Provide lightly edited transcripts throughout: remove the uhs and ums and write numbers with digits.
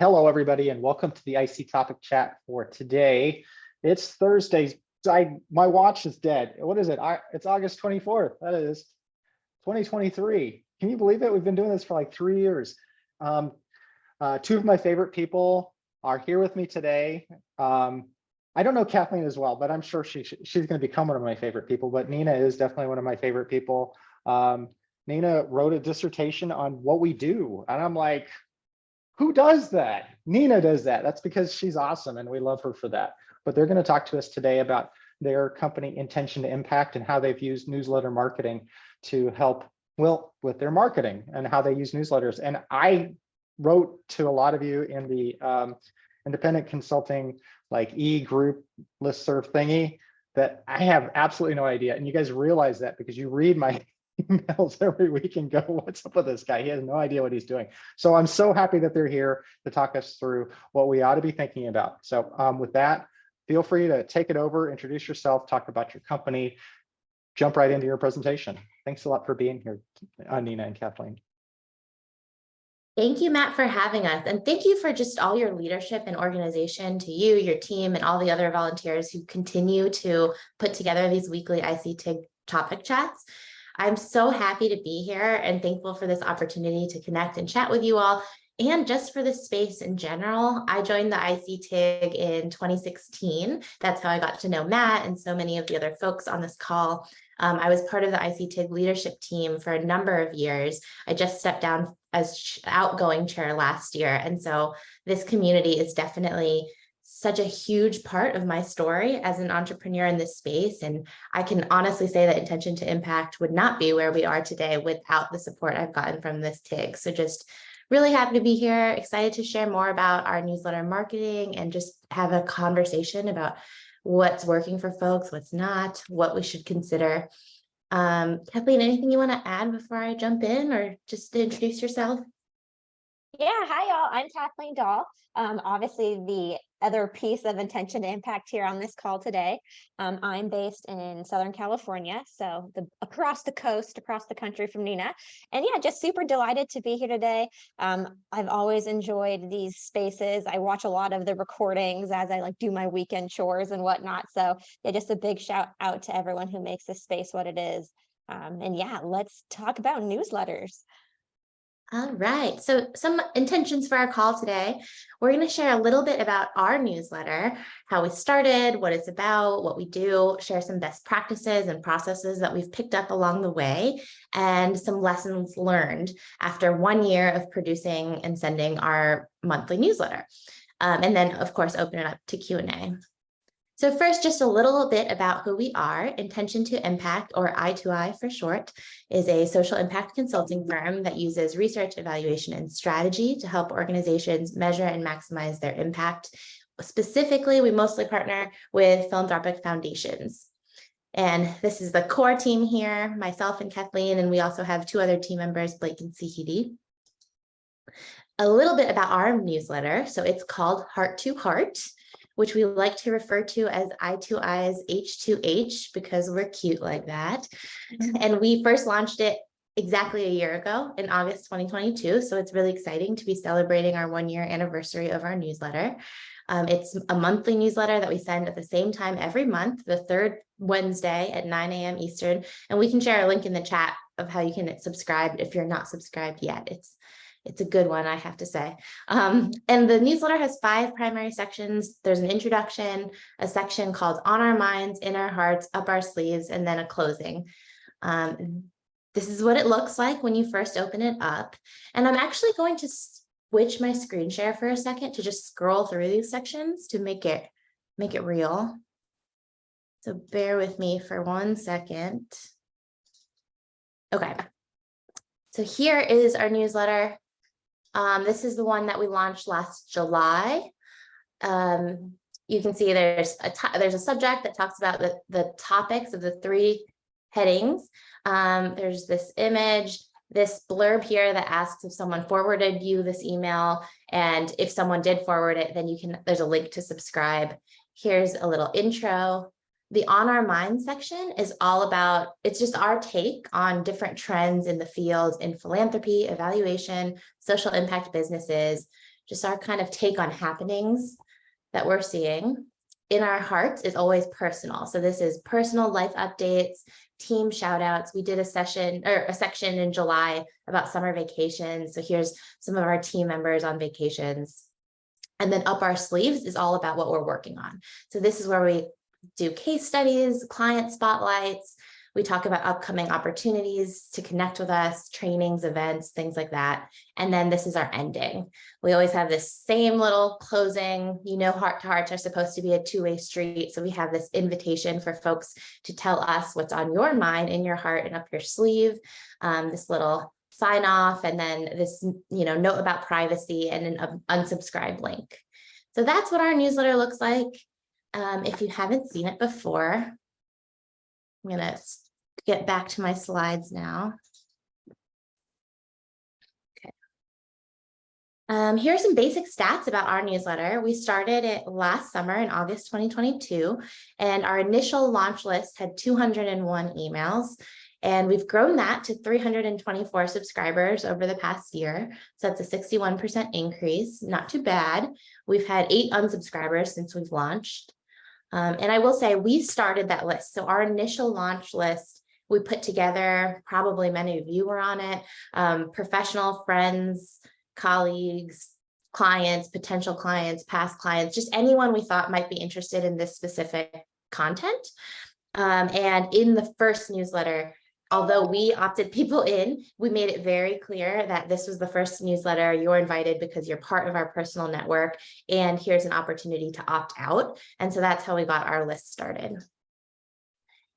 Hello, everybody, and welcome to the IC topic chat for today. It's Thursday. My watch is dead. What is it? It's August 24th. That is 2023. Can you believe it? We've been doing this for like 3 years. Two of my favorite people are here with me today. I don't know Kathleen as well, but I'm sure she's going to become one of my favorite people. But Nina is definitely one of my favorite people. Nina wrote a dissertation on what we do, and I'm like, who does that? Nina does that. That's because she's awesome and we love her for that. But they're going to talk to us today about their company Intention to Impact and how they've used newsletter marketing to help with their marketing and how they use newsletters. And I wrote to a lot of you in the independent consulting like e-group listserv thingy that I have absolutely no idea. And you guys realize that because you read my emails every week and go, what's up with this guy? He has no idea what he's doing. So I'm so happy that they're here to talk us through what we ought to be thinking about. So with that, feel free to take it over, introduce yourself, talk about your company, jump right into your presentation. Thanks a lot for being here, Nina and Kathleen. Thank you, Matt, for having us. And thank you for just all your leadership and organization to you, your team, and all the other volunteers who continue to put together these weekly ICTIG topic chats. I'm so happy to be here and thankful for this opportunity to connect and chat with you all, and just for this space in general. I joined the ICTIG in 2016. That's how I got to know Matt and so many of the other folks on this call. I was part of the ICTIG leadership team for a number of years. I just stepped down as outgoing chair last year. And so this community is definitely such a huge part of my story as an entrepreneur in this space. And I can honestly say that Intention to Impact would not be where we are today without the support I've gotten from this TIG. So just really happy to be here, excited to share more about our newsletter marketing and just have a conversation about what's working for folks, what's not, what we should consider. Kathleen, anything you want to add before I jump in, or just to introduce yourself? Yeah, hi y'all. I'm Kathleen Dahl. Obviously the other piece of Intention to Impact here on this call today. I'm based in Southern California, so across the coast, across the country from Nina. And yeah, just super delighted to be here today. I've always enjoyed these spaces. I watch a lot of the recordings as I do my weekend chores and whatnot. So yeah, just a big shout out to everyone who makes this space what it is. And yeah, let's talk about newsletters. All right, so some intentions for our call today. We're going to share a little bit about our newsletter, how we started, what it's about, what we do, share some best practices and processes that we've picked up along the way, and some lessons learned after 1 year of producing and sending our monthly newsletter. And then, of course, open it up to Q&A. So first, just a little bit about who we are. Intention to Impact, or I2I for short, is a social impact consulting firm that uses research, evaluation, and strategy to help organizations measure and maximize their impact. Specifically, we mostly partner with philanthropic foundations. And this is the core team here, myself and Kathleen, and we also have 2 other team members, Blake and Sihidi. A little bit about our newsletter. So it's called Heart to Heart, which we like to refer to as I2I's H2H because we're cute like that. And we first launched it exactly a year ago in August 2022. So it's really exciting to be celebrating our 1-year anniversary of our newsletter. It's a monthly newsletter that we send at the same time every month, the 3rd Wednesday at 9 a.m. Eastern. And we can share a link in the chat of how you can subscribe if you're not subscribed yet. It's a good one, I have to say. And the newsletter has 5 primary sections. There's an introduction, a section called On Our Minds, In Our Hearts, Up Our Sleeves, and then a closing. This is what it looks like when you first open it up. And I'm actually going to switch my screen share for a second to just scroll through these sections to make it real. So bear with me for 1 second. Okay. So here is our newsletter. This is the one that we launched last July. You can see there's a subject that talks about the topics of the 3 headings. There's this image, this blurb here that asks if someone forwarded you this email, and if someone did forward it, then there's a link to subscribe. Here's a little intro. The On Our Minds section is all about, it's just our take on different trends in the field in philanthropy, evaluation, social impact businesses, just our kind of take on happenings that we're seeing. In our hearts is always personal. So this is personal life updates, team shout outs. We did a section in July about summer vacations. So here's some of our team members on vacations. And then up our sleeves is all about what we're working on. So this is where we do case studies, client spotlights. We talk about upcoming opportunities to connect with us, trainings, events, things like that. And then this is our ending. We always have this same little closing, heart to hearts are supposed to be a two-way street. So we have this invitation for folks to tell us what's on your mind, in your heart, and up your sleeve. This little sign off, and then this, note about privacy and an unsubscribe link. So that's what our newsletter looks like. If you haven't seen it before, I'm going to get back to my slides now. Okay. Here's some basic stats about our newsletter. We started it last summer in August 2022, and our initial launch list had 201 emails. And we've grown that to 324 subscribers over the past year. So that's a 61% increase, not too bad. We've had 8 unsubscribers since we've launched. And I will say we started that list. So our initial launch list, we put together, probably many of you were on it, professional friends, colleagues, clients, potential clients, past clients, just anyone we thought might be interested in this specific content. And in the first newsletter, although we opted people in, we made it very clear that this was the first newsletter. You're invited because you're part of our personal network, and here's an opportunity to opt out. And so that's how we got our list started.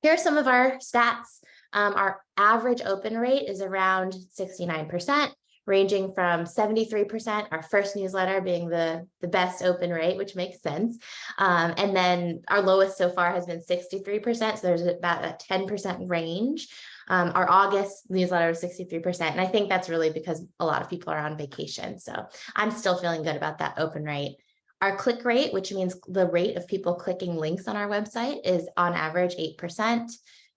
Here are some of our stats. Our average open rate is around 69%, ranging from 73%, our first newsletter being the best open rate, which makes sense. And then our lowest so far has been 63%. So there's about a 10% range. Our August newsletter was 63%. And I think that's really because a lot of people are on vacation. So I'm still feeling good about that open rate. Our click rate, which means the rate of people clicking links on our website, is on average 8%.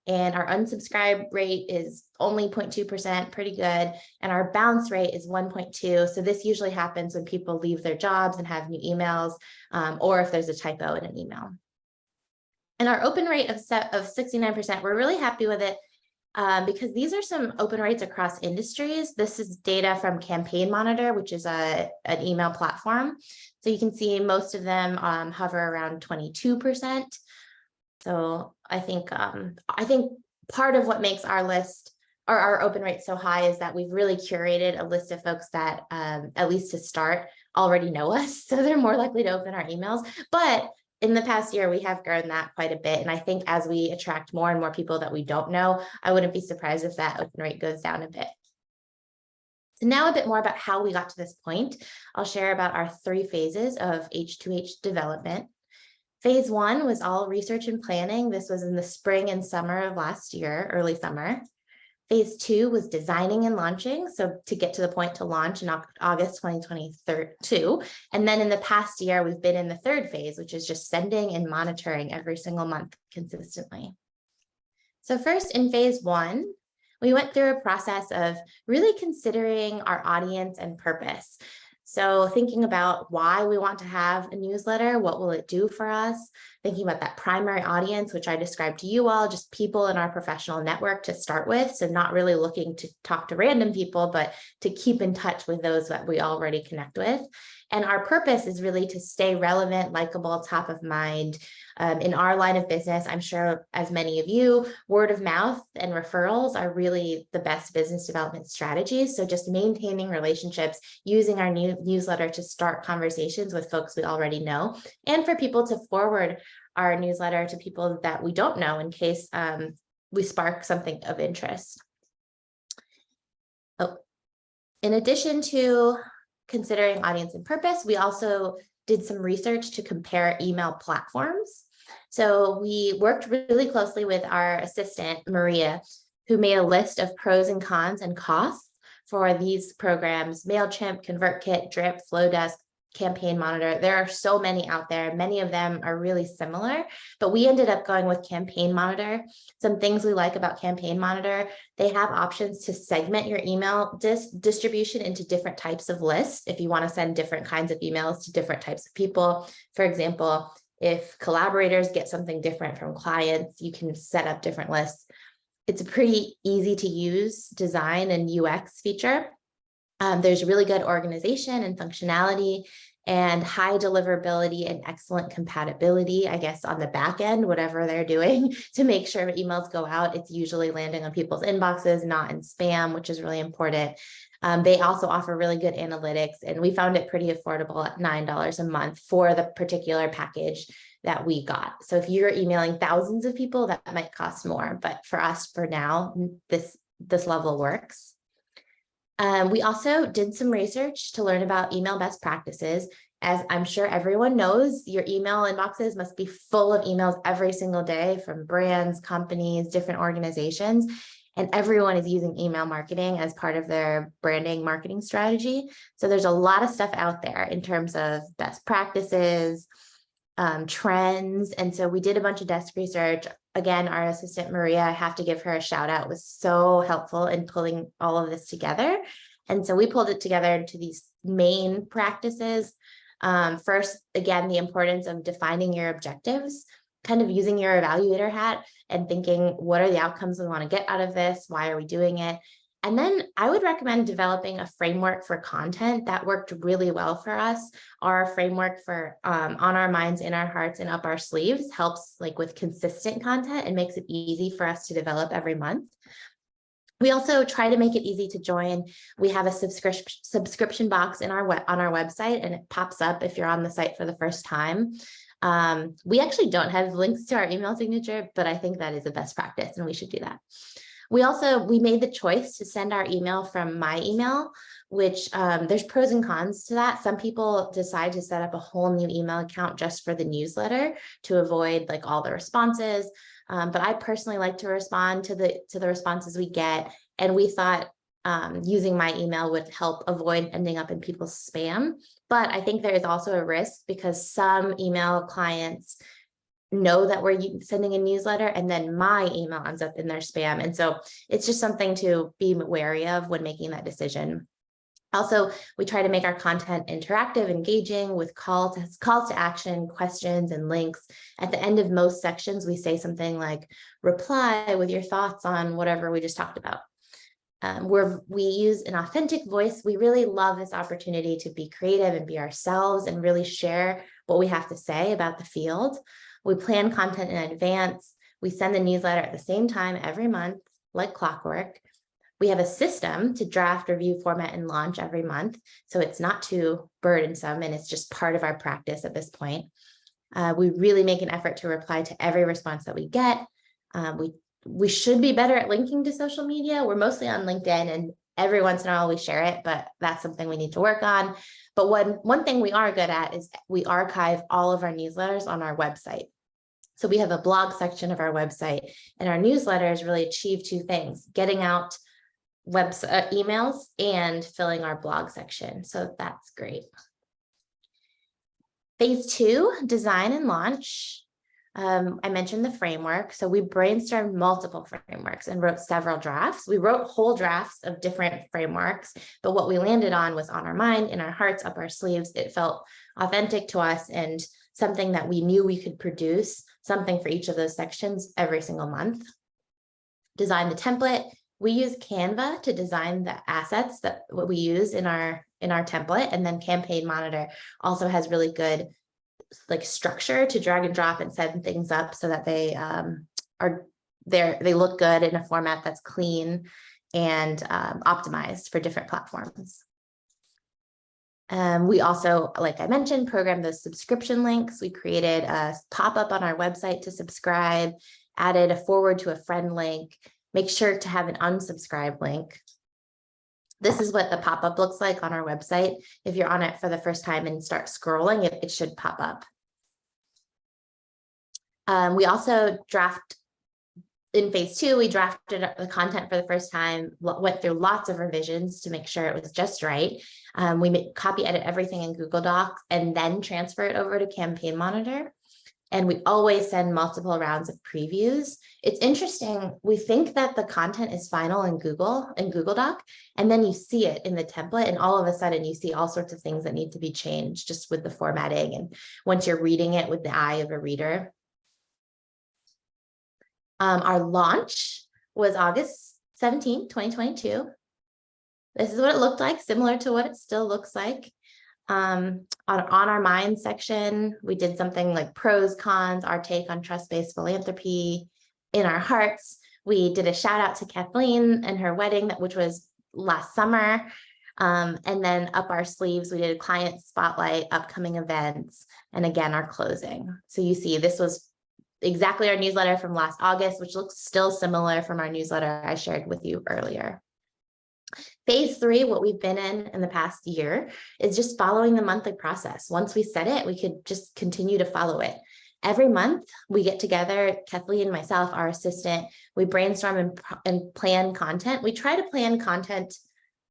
And our unsubscribe rate is only 0.2%, pretty good. And our bounce rate is 1.2. So this usually happens when people leave their jobs and have new emails, or if there's a typo in an email. And our open rate of 69%, we're really happy with it. Because these are some open rates across industries. This is data from Campaign Monitor, which is an email platform. So you can see most of them hover around 22%. So I think part of what makes our list or our open rate so high is that we've really curated a list of folks that, at least to start, already know us. So they're more likely to open our emails. But in the past year, we have grown that quite a bit. And I think as we attract more and more people that we don't know, I wouldn't be surprised if that open rate goes down a bit. So now a bit more about how we got to this point. I'll share about our 3 phases of H2H development. Phase 1 was all research and planning. This was in the spring and summer of last year, early summer. Phase 2 was designing and launching. So to get to the point to launch in August 2022. And then in the past year, we've been in the 3rd phase, which is just sending and monitoring every single month consistently. So first in phase 1, we went through a process of really considering our audience and purpose. So thinking about why we want to have a newsletter, what will it do for us? Thinking about that primary audience, which I described to you all, just people in our professional network to start with. So not really looking to talk to random people, but to keep in touch with those that we already connect with. And our purpose is really to stay relevant, likable, top of mind. In our line of business, I'm sure as many of you, word of mouth and referrals are really the best business development strategies. So just maintaining relationships, using our newsletter to start conversations with folks we already know, and for people to forward our newsletter to people that we don't know in case we spark something of interest. Oh, in addition to considering audience and purpose, we also did some research to compare email platforms. So we worked really closely with our assistant, Maria, who made a list of pros and cons and costs for these programs: MailChimp, ConvertKit, Drip, Flowdesk, Campaign Monitor. There are so many out there. Many of them are really similar, but we ended up going with Campaign Monitor. Some things we like about Campaign Monitor, they have options to segment your email distribution into different types of lists. If you want to send different kinds of emails to different types of people, for example, if collaborators get something different from clients, you can set up different lists. It's a pretty easy to use design and UX feature. There's really good organization and functionality and high deliverability and excellent compatibility, I guess, on the back end, whatever they're doing to make sure emails go out. It's usually landing on people's inboxes, not in spam, which is really important. They also offer really good analytics, and we found it pretty affordable at $9 a month for the particular package that we got. So if you're emailing thousands of people, that might cost more, but for us, for now, this level works. We also did some research to learn about email best practices. As I'm sure everyone knows, your email inboxes must be full of emails every single day from brands, companies, different organizations, and everyone is using email marketing as part of their branding marketing strategy. So there's a lot of stuff out there in terms of best practices, trends. And so we did a bunch of desk research. Again, our assistant, Maria, I have to give her a shout out, was so helpful in pulling all of this together. And so we pulled it together into these main practices. First, again, the importance of defining your objectives, kind of using your evaluator hat and thinking, what are the outcomes we want to get out of this? Why are we doing it? And then I would recommend developing a framework for content. That worked really well for us. Our framework for on our minds, in our hearts, and up our sleeves helps like with consistent content and makes it easy for us to develop every month. We also try to make it easy to join. We have a subscription box in on our website, and it pops up if you're on the site for the first time. We actually don't have links to our email signature, but I think that is a best practice and we should do that. We made the choice to send our email from my email, which there's pros and cons to that. Some people decide to set up a whole new email account just for the newsletter to avoid like all the responses. But I personally like to respond to the responses we get. And we thought using my email would help avoid ending up in people's spam. But I think there is also a risk because some email clients know that we're sending a newsletter and then my email ends up in their spam. And so it's just something to be wary of when making that decision. Also, we try to make our content interactive, engaging with calls to action, questions, and links. At the end of most sections, we say something like, reply with your thoughts on whatever we just talked about. We use an authentic voice. We really love this opportunity to be creative and be ourselves and really share what we have to say about the field. We plan content in advance. We send the newsletter at the same time every month, like clockwork. We have a system to draft, review, format, and launch every month. So it's not too burdensome and it's just part of our practice at this point. We really make an effort to reply to every response that we get. We should be better at linking to social media. We're mostly on LinkedIn and every once in a while we share it, but that's something we need to work on. But one thing we are good at is we archive all of our newsletters on our website. So we have a blog section of our website, and our newsletters really achieve two things: getting out emails and filling our blog section. So that's great. Phase 2, design and launch. I mentioned the framework. So we brainstormed multiple frameworks and wrote several drafts. We wrote whole drafts of different frameworks, but what we landed on was on our mind, in our hearts, up our sleeves. It felt authentic to us and something that we knew we could produce, something for each of those sections every single month. Design the template. We use Canva to design the assets that what we use in our template, and then Campaign Monitor also has really good like structure to drag and drop and set things up so that they look good in a format that's clean and optimized for different platforms. We also, like I mentioned, programmed those subscription links. We created a pop-up on our website to subscribe, added a forward to a friend link. Make sure to have an unsubscribe link. This is what the pop-up looks like on our website. If you're on it for the first time and start scrolling, it should pop up. We also draft In phase 2, we drafted the content for the first time, went through lots of revisions to make sure it was just right. We copy edit everything in Google Docs and then transfer it over to Campaign Monitor. And we always send multiple rounds of previews. It's interesting. We think that the content is final in Google Doc, and then you see it in the template, and all of a sudden you see all sorts of things that need to be changed just with the formatting. And once you're reading it with the eye of a reader. Our launch was August 17, 2022. This is what it looked like, similar to what it still looks like. On our Minds section, we did something like pros, cons, our take on trust-based philanthropy. In our Hearts, we did a shout out to Kathleen and her wedding, which was last summer. And then up our sleeves, we did a client spotlight, upcoming events, and again, our closing. So you see, this was exactly our newsletter from last August, which looks still similar from our newsletter I shared with you earlier. Phase 3, what we've been in the past year, is just following the monthly process. Once we set it, we could just continue to follow it. Every month we get together, Kathleen and myself, our assistant, we brainstorm and plan content. We try to plan content,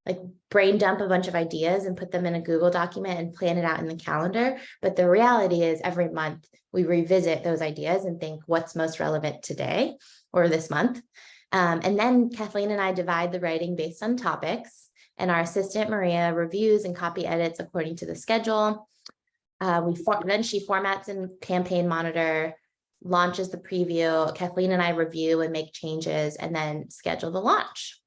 like brain dump a bunch of ideas and put them in a Google document and plan it out in the calendar. But the reality is every month we revisit those ideas and think what's most relevant today or this month. And then Kathleen and I divide the writing based on topics, and our assistant Maria reviews and copy edits according to the schedule. Then she formats in Campaign Monitor, launches the preview. Kathleen and I review and make changes, and then schedule the launch.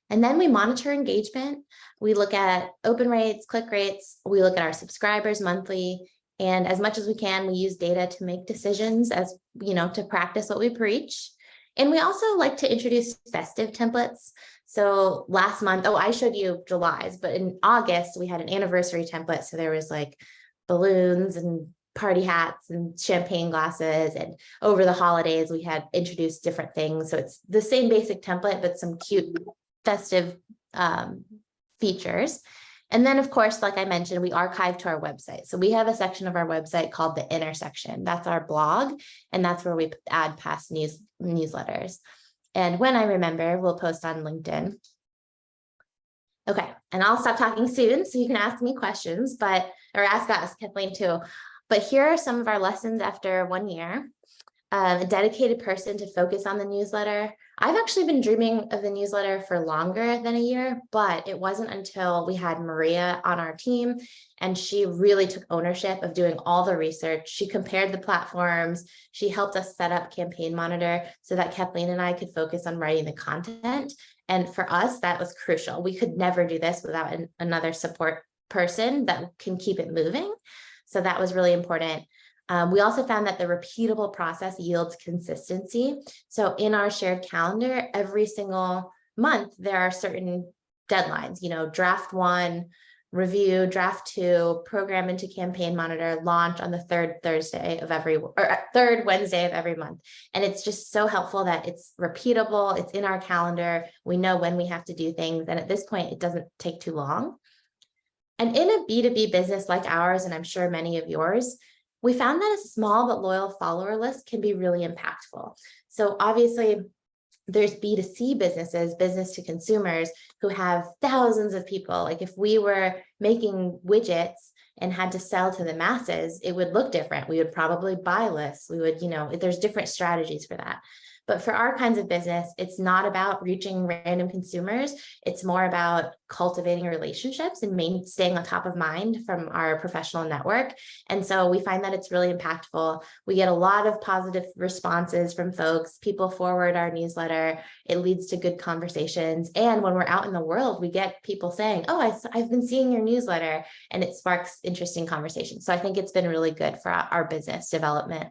And then we monitor engagement. We look at open rates, click rates. We look at our subscribers monthly. And as much as we can, we use data to make decisions, as you know, to practice what we preach. And we also like to introduce festive templates. So last month, I showed you July's, but in August, we had an anniversary template. So there was like balloons and party hats and champagne glasses. And over the holidays, we had introduced different things. So it's the same basic template, but some cute festive features. And then, of course, like I mentioned, we archive to our website. So we have a section of our website called the Intersection. That's our blog, and that's where we add past newsletters. And when I remember, we'll post on LinkedIn. Okay, and I'll stop talking soon so you can ask me questions, or ask us, Kathleen, too. But here are some of our lessons after 1 year. A dedicated person to focus on the newsletter. I've actually been dreaming of the newsletter for longer than a year, but it wasn't until we had Maria on our team, and she really took ownership of doing all the research. She compared the platforms. She helped us set up Campaign Monitor so that Kathleen and I could focus on writing the content. And for us, that was crucial. We could never do this without another support person that can keep it moving. So that was really important. We also found that the repeatable process yields consistency. So in our shared calendar, every single month, there are certain deadlines, draft 1, review, draft 2, program into Campaign Monitor, launch on the third Wednesday of every month. And it's just so helpful that it's repeatable. It's in our calendar. We know when we have to do things. And at this point, it doesn't take too long. And in a B2B business like ours, and I'm sure many of yours, we found that a small but loyal follower list can be really impactful. So obviously, there's B2C businesses, business to consumers, who have thousands of people. Like if we were making widgets and had to sell to the masses, it would look different. We would probably buy lists. We would, there's different strategies for that. But for our kinds of business, it's not about reaching random consumers. It's more about cultivating relationships and staying on top of mind from our professional network. And so we find that it's really impactful. We get a lot of positive responses from folks. People forward our newsletter. It leads to good conversations. And when we're out in the world, we get people saying, I've been seeing your newsletter, and it sparks interesting conversations. So I think it's been really good for our business development.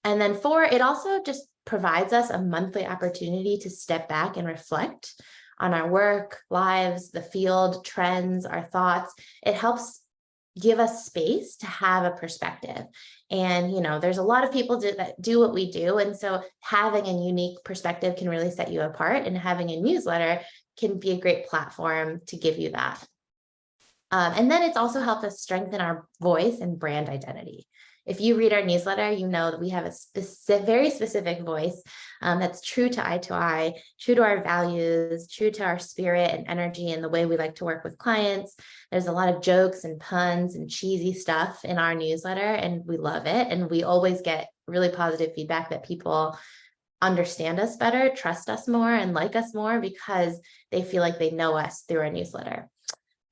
And then 4, it also just provides us a monthly opportunity to step back and reflect on our work, lives, the field, trends, our thoughts. It helps give us space to have a perspective. And, there's a lot of people that do what we do. And so having a unique perspective can really set you apart, and having a newsletter can be a great platform to give you that. And then it's also helped us strengthen our voice and brand identity. if you read our newsletter, you know that we have a very specific voice that's true to I, true to our values, true to our spirit and energy and the way we like to work with clients. There's a lot of jokes and puns and cheesy stuff in our newsletter, and we love it. And we always get really positive feedback that people understand us better, trust us more, and like us more because they feel like they know us through our newsletter.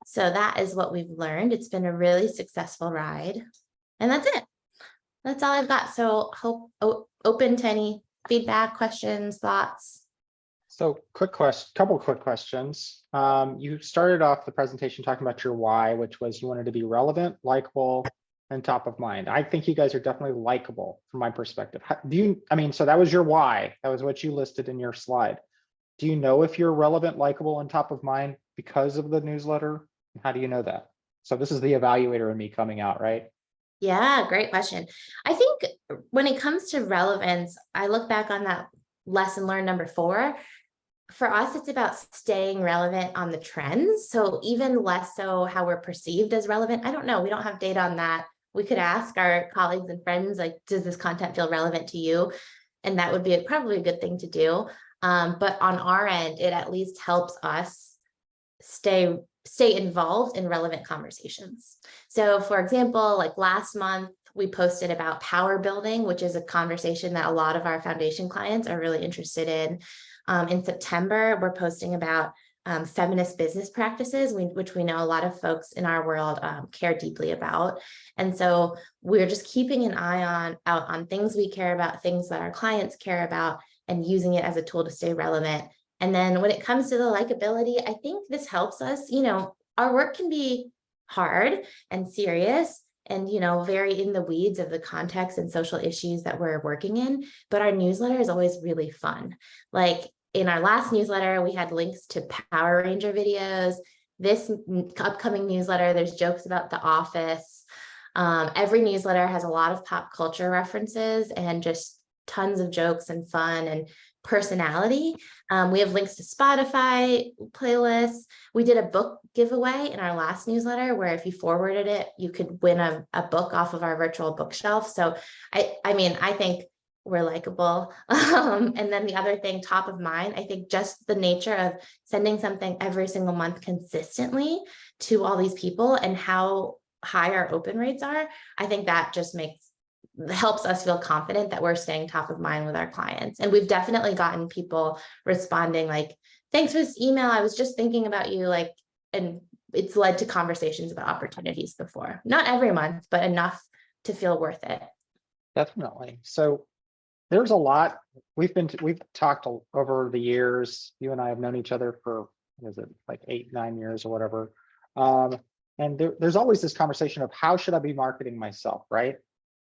So that is what we've learned. It's been a really successful ride. And that's it. That's all I've got. So open to any feedback, questions, thoughts. So couple quick questions. You started off the presentation talking about your why, which was you wanted to be relevant, likable, and top of mind. I think you guys are definitely likable from my perspective. So that was your why. That was what you listed in your slide. Do you know if you're relevant, likable, and top of mind because of the newsletter? How do you know that? So this is the evaluator in me coming out, right? Yeah, great question. I think when it comes to relevance, I look back on that lesson learned number 4. For us, it's about staying relevant on the trends. So even less so how we're perceived as relevant. I don't know. We don't have data on that. We could ask our colleagues and friends, like, does this content feel relevant to you? And that would be probably a good thing to do. But on our end, it at least helps us stay involved in relevant conversations. So for example, like last month, we posted about power building, which is a conversation that a lot of our foundation clients are really interested in. In September, we're posting about feminist business practices, which we know a lot of folks in our world care deeply about. And so we're just keeping an eye out on things we care about, things that our clients care about, and using it as a tool to stay relevant. And then when it comes to the likability, I think this helps us. Our work can be hard and serious and, very in the weeds of the context and social issues that we're working in. But our newsletter is always really fun. Like in our last newsletter, we had links to Power Ranger videos. This upcoming newsletter, there's jokes about The Office. Every newsletter has a lot of pop culture references and just tons of jokes and fun and personality. We have links to Spotify playlists. We did a book giveaway in our last newsletter where if you forwarded it, you could win a book off of our virtual bookshelf. So I think we're likable. And then the other thing, top of mind, I think just the nature of sending something every single month consistently to all these people and how high our open rates are, I think that just helps us feel confident that we're staying top of mind with our clients. And we've definitely gotten people responding like, thanks for this email. I was just thinking about you, and it's led to conversations about opportunities before. Not every month, but enough to feel worth it. Definitely. So there's a lot we've talked over the years. You and I have known each other for, like 8-9 years or whatever. And there's always this conversation of how should I be marketing myself, right?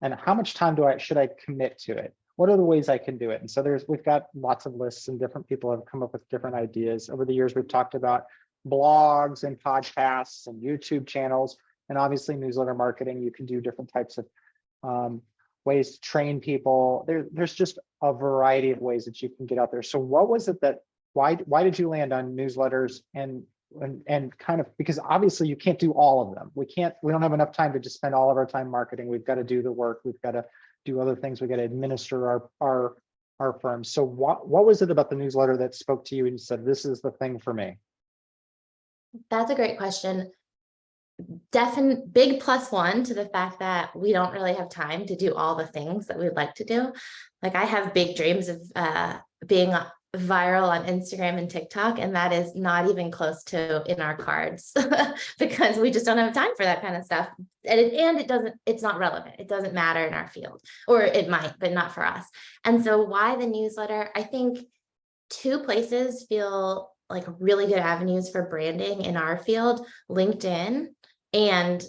And how much time should I commit to it? What are the ways I can do it? And so we've got lots of lists and different people have come up with different ideas. Over the years, we've talked about blogs and podcasts and YouTube channels, and obviously newsletter marketing. You can do different types of ways to train people. There's just a variety of ways that you can get out there. So what was it why did you land on newsletters and kind of, because obviously you can't do all of them. We don't have enough time to just spend all of our time marketing. We've got to do the work. We've got to do other things. We've got to administer our firm. So what was it about the newsletter that spoke to you and you said, this is the thing for me? That's a great question. Definitely big +1 to the fact that we don't really have time to do all the things that we'd like to do. Like I have big dreams of being viral on Instagram and TikTok, and that is not even close to in our cards because we just don't have time for that kind of stuff. And it's not relevant. It doesn't matter in our field, or it might, but not for us. And so why the newsletter? I think 2 places feel like really good avenues for branding in our field: LinkedIn and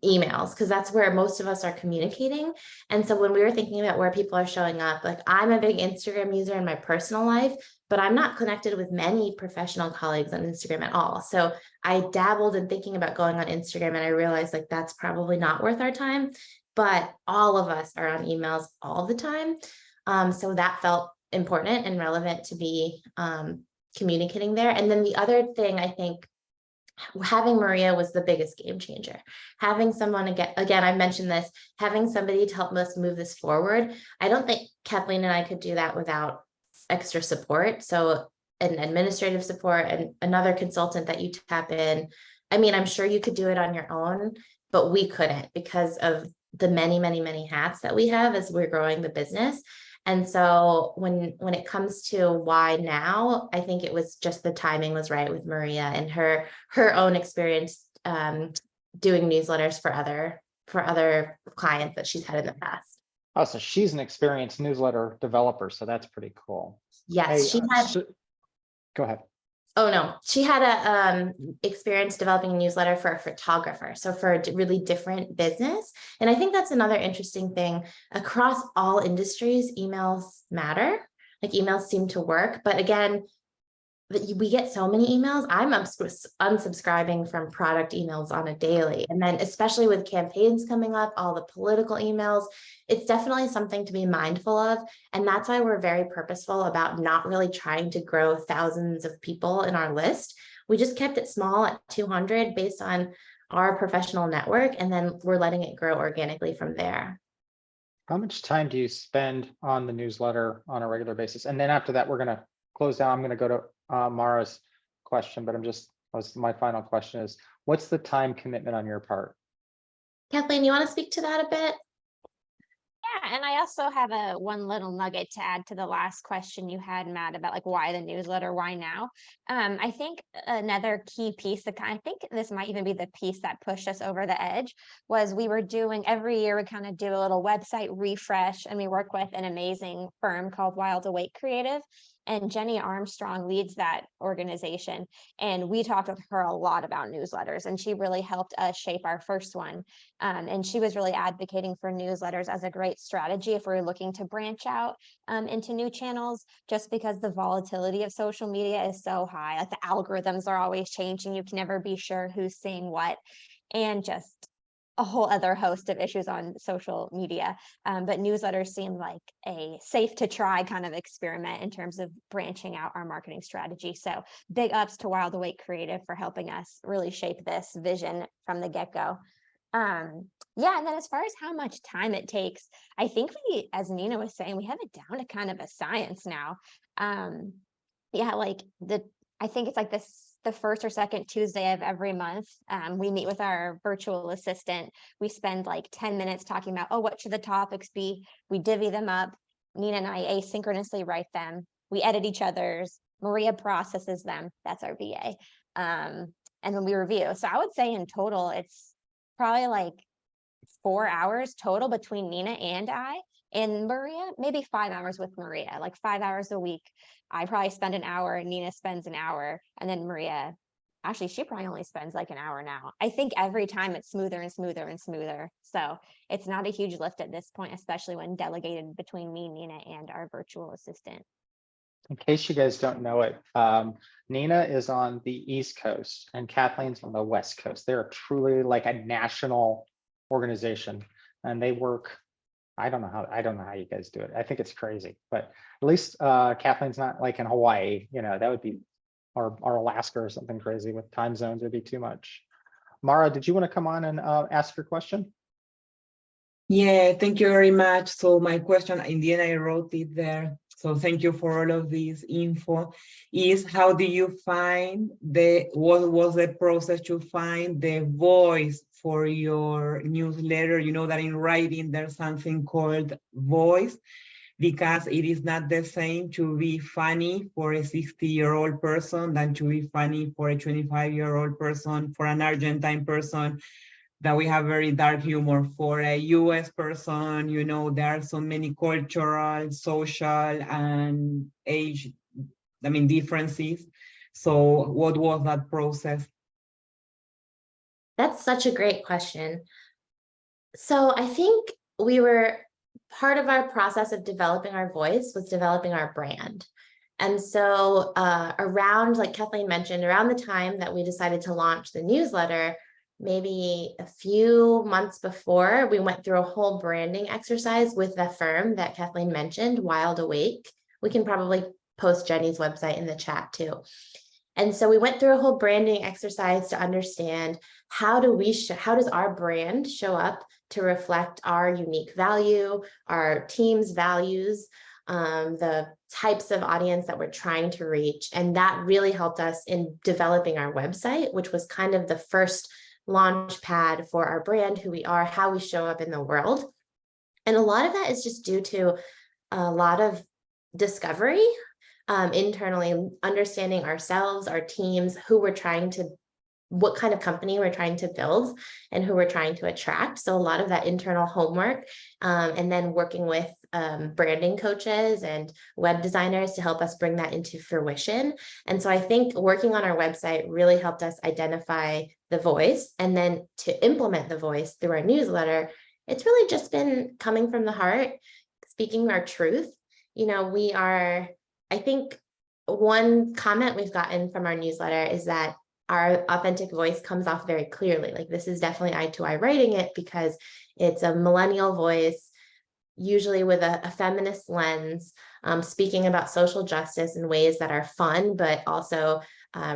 emails, because that's where most of us are communicating. And so when we were thinking about where people are showing up, like I'm a big Instagram user in my personal life, but I'm not connected with many professional colleagues on Instagram at all. So I dabbled in thinking about going on Instagram and I realized like that's probably not worth our time, but all of us are on emails all the time. So that felt important and relevant to be communicating there. And then the other thing I think having Maria was the biggest game changer. Having someone, again, I mentioned this, having somebody to help us move this forward. I don't think Kathleen and I could do that without extra support. So an administrative support and another consultant that you tap in. I mean, I'm sure you could do it on your own, but we couldn't because of the many, many, many hats that we have as we're growing the business. And so when it comes to why now, I think it was just the timing was right with Maria and her own experience doing newsletters for other clients that she's had in the past. Oh, so she's an experienced newsletter developer, so that's pretty cool. Yes, she had. Go ahead. Oh no, she had a experience developing a newsletter for a photographer, so for a really different business. And I think that's another interesting thing. Across all industries, emails matter. Like emails seem to work, but again, we get so many emails. I'm unsubscribing from product emails on a daily. And then especially with campaigns coming up, all the political emails, it's definitely something to be mindful of. And that's why we're very purposeful about not really trying to grow thousands of people in our list. We just kept it small at 200 based on our professional network. And then we're letting it grow organically from there. How much time do you spend on the newsletter on a regular basis? And then after that, we're going to close down. I'm going to go to Mara's question, but my final question is, what's the time commitment on your part? Kathleen, you want to speak to that a bit? Yeah, and I also have one little nugget to add to the last question you had, Matt, about like why the newsletter, why now? I think another key piece that I think this might even be the piece that pushed us over the edge was we were doing every year we kind of do a little website refresh, and we work with an amazing firm called Wild Awake Creative. And Jenny Armstrong leads that organization. And we talked with her a lot about newsletters, and she really helped us shape our first one. And she was really advocating for newsletters as a great strategy if we're looking to branch out into new channels, just because the volatility of social media is so high. Like the algorithms are always changing. You can never be sure who's seeing what, and just a whole other host of issues on social media. But newsletters seem like a safe to try kind of experiment in terms of branching out our marketing strategy. So big ups to Wild Awake Creative for helping us really shape this vision from the get-go. Yeah, and then as far as how much time it takes, I think we, as Nina was saying, we have it down to kind of a science now. Yeah, like I think it's like the first or second Tuesday of every month, we meet with our virtual assistant. We spend like 10 minutes talking about, oh, what should the topics be? We divvy them up. Nina and I asynchronously write them. We edit each other's. Maria processes them. That's our VA. And then we review. So I would say in total, it's probably like 4 hours total between Nina and I. And Maria, maybe 5 hours with Maria, like 5 hours a week. I probably spend an hour, Nina spends an hour, and then Maria, actually, she probably only spends like an hour now. I think every time it's smoother and smoother and smoother. So it's not a huge lift at this point, especially when delegated between me, Nina, and our virtual assistant. In case you guys don't know it, Nina is on the East Coast and Kathleen's on the West Coast. They're truly like a national organization, and they work. I don't know how you guys do it. I think it's crazy, but at least Kathleen's not like in Hawaii. You know, that would be, or Alaska or something crazy with time zones. It'd be too much. Mara, did you want to come on and ask your question? Yeah, thank you very much. So my question, in the end, I wrote it there. So thank you for all of this info. Is how do you find what was the process to find the voice for your newsletter? You know that in writing, there's something called voice, because it is not the same to be funny for a 60-year-old person than to be funny for a 25-year-old person, for an Argentine person, that we have very dark humor. For a US person, you know, there are so many cultural, social, and age, differences. So what was that process? That's such a great question. So I think part of our process of developing our voice was developing our brand. And so around, like Kathleen mentioned, around the time that we decided to launch the newsletter, maybe a few months before, we went through a whole branding exercise with the firm that Kathleen mentioned, Wild Awake. We can probably post Jenny's website in the chat too. And so we went through a whole branding exercise to understand how does our brand show up to reflect our unique value, our team's values, the types of audience that we're trying to reach. And that really helped us in developing our website, which was kind of the first launch pad for our brand, who we are, how we show up in the world. And a lot of that is just due to a lot of discovery internally, understanding ourselves, our teams, what kind of company we're trying to build and who we're trying to attract. So a lot of that internal homework, and then working with branding coaches and web designers to help us bring that into fruition. And so I think working on our website really helped us identify the voice, and then to implement the voice through our newsletter. It's really just been coming from the heart, speaking our truth. I think one comment we've gotten from our newsletter is that our authentic voice comes off very clearly. Like, this is definitely eye to eye writing it, because it's a millennial voice, usually with a feminist lens, speaking about social justice in ways that are fun, but also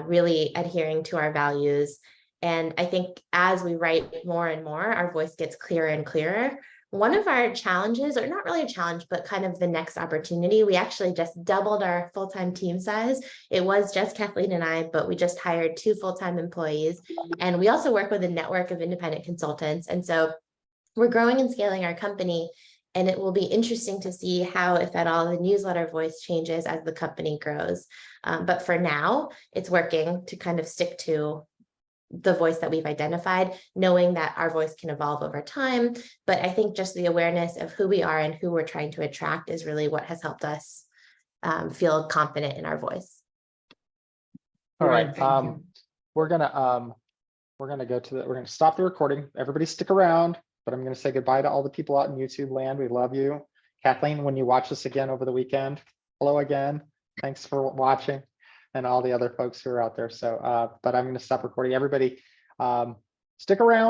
really adhering to our values. And I think as we write more and more, our voice gets clearer and clearer. One of our challenges, or not really a challenge, but kind of the next opportunity, we actually just doubled our full-time team size. It was just Kathleen and I, but we just hired 2 full-time employees. And we also work with a network of independent consultants. And so we're growing and scaling our company, and it will be interesting to see how, if at all, the newsletter voice changes as the company grows. But for now, it's working to kind of stick to the voice that we've identified, knowing that our voice can evolve over time. But I think just the awareness of who we are and who we're trying to attract is really what has helped us feel confident in our voice. All right. Right, thank you. We're gonna stop the recording. Everybody stick around, but I'm gonna say goodbye to all the people out in YouTube land. We love you. Kathleen, when you watch this again over the weekend, hello again. Thanks for watching, and all the other folks who are out there. So, but I'm gonna stop recording. Everybody, stick around.